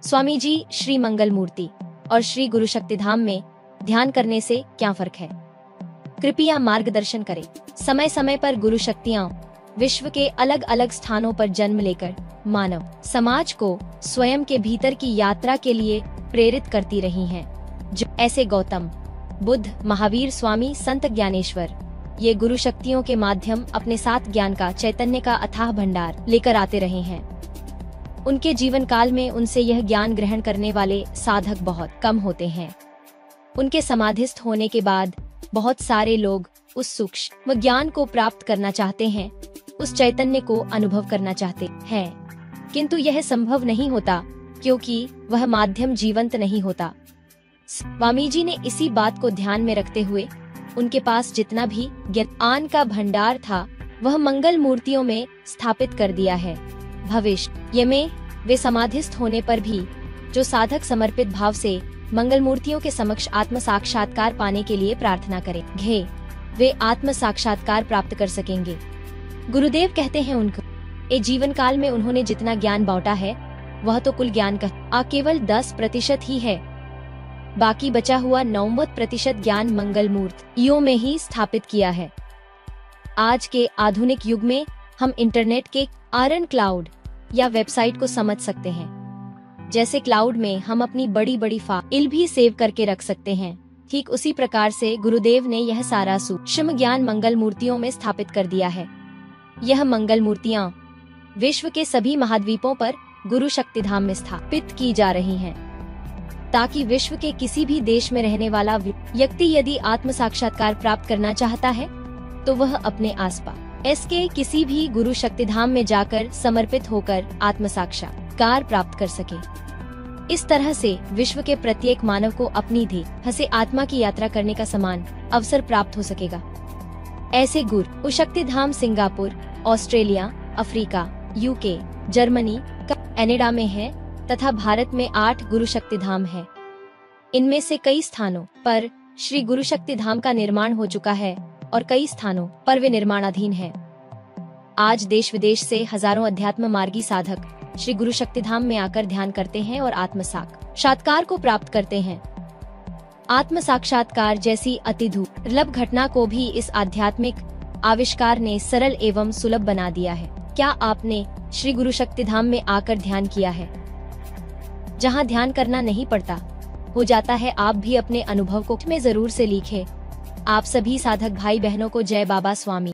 स्वामी जी श्री मंगल मूर्ति और श्री गुरु शक्तिधाम में ध्यान करने से क्या फर्क है? कृपया मार्गदर्शन करें। समय समय पर गुरु शक्तियाँ विश्व के अलग अलग स्थानों पर जन्म लेकर मानव समाज को स्वयं के भीतर की यात्रा के लिए प्रेरित करती रही हैं। जो ऐसे गौतम बुद्ध, महावीर, स्वामी, संत ज्ञानेश्वर, ये गुरु शक्तियों के माध्यम अपने साथ ज्ञान का, चैतन्य का अथाह भंडार लेकर आते रहे हैं। उनके जीवन काल में उनसे यह ज्ञान ग्रहण करने वाले साधक बहुत कम होते हैं। उनके समाधिस्थ होने के बाद बहुत सारे लोग उस सूक्ष्म ज्ञान को प्राप्त करना चाहते हैं, उस चैतन्य को अनुभव करना चाहते हैं, किंतु यह संभव नहीं होता क्योंकि वह माध्यम जीवंत नहीं होता। स्वामी जी ने इसी बात को ध्यान में रखते हुए उनके पास जितना भी ज्ञान का भंडार था वह मंगल मूर्तियों में स्थापित कर दिया है। भविष्य में वे समाधिस्थ होने पर भी जो साधक समर्पित भाव से मंगल मूर्तियों के समक्ष आत्म साक्षात्कार पाने के लिए प्रार्थना करेंगे, वे आत्म साक्षात्कार प्राप्त कर सकेंगे। गुरुदेव कहते हैं उनको ए जीवन काल में उन्होंने जितना ज्ञान बांटा है वह तो कुल ज्ञान का केवल 10% ही है। बाकी बचा हुआ 90% ज्ञान मंगल मूर्तियों में ही स्थापित किया है। आज के आधुनिक युग में हम इंटरनेट के आयरन क्लाउड या वेबसाइट को समझ सकते हैं। जैसे क्लाउड में हम अपनी बड़ी बड़ी फाइल भी सेव करके रख सकते हैं, ठीक उसी प्रकार से गुरुदेव ने यह सारा सूक्ष्म ज्ञान मंगल मूर्तियों में स्थापित कर दिया है। यह मंगल मूर्तियाँ विश्व के सभी महाद्वीपों पर गुरु शक्तिधाम में स्थापित की जा रही हैं, ताकि विश्व के किसी भी देश में रहने वाला व्यक्ति यदि आत्म साक्षात्कार प्राप्त करना चाहता है तो वह अपने आसपास इसके किसी भी गुरु शक्तिधाम में जाकर समर्पित होकर आत्म साक्षात्कार प्राप्त कर सके। इस तरह से विश्व के प्रत्येक मानव को अपनी ध्येय से आत्मा की यात्रा करने का समान अवसर प्राप्त हो सकेगा। ऐसे Guru Shaktidham Singapore, Australia, Africa, UK, Germany, Canada में है तथा भारत में 8 गुरु शक्तिधाम है। इनमें से कई स्थानों पर श्री गुरु शक्तिधाम का निर्माण हो चुका है और कई स्थानों पर वे निर्माणाधीन हैं। आज देश विदेश से हजारों अध्यात्म मार्गी साधक श्री गुरु शक्तिधाम में आकर ध्यान करते हैं और आत्म साक्षात्कार को प्राप्त करते हैं। आत्म साक्षात्कार जैसी अति दुर्लभ घटना को भी इस आध्यात्मिक आविष्कार ने सरल एवं सुलभ बना दिया है। क्या आपने श्री गुरु शक्तिधाम में आकर ध्यान किया है? जहां ध्यान करना नहीं पड़ता, हो जाता है। आप भी अपने अनुभव को में जरूर से लिखें। आप सभी साधक भाई बहनों को जय बाबा स्वामी।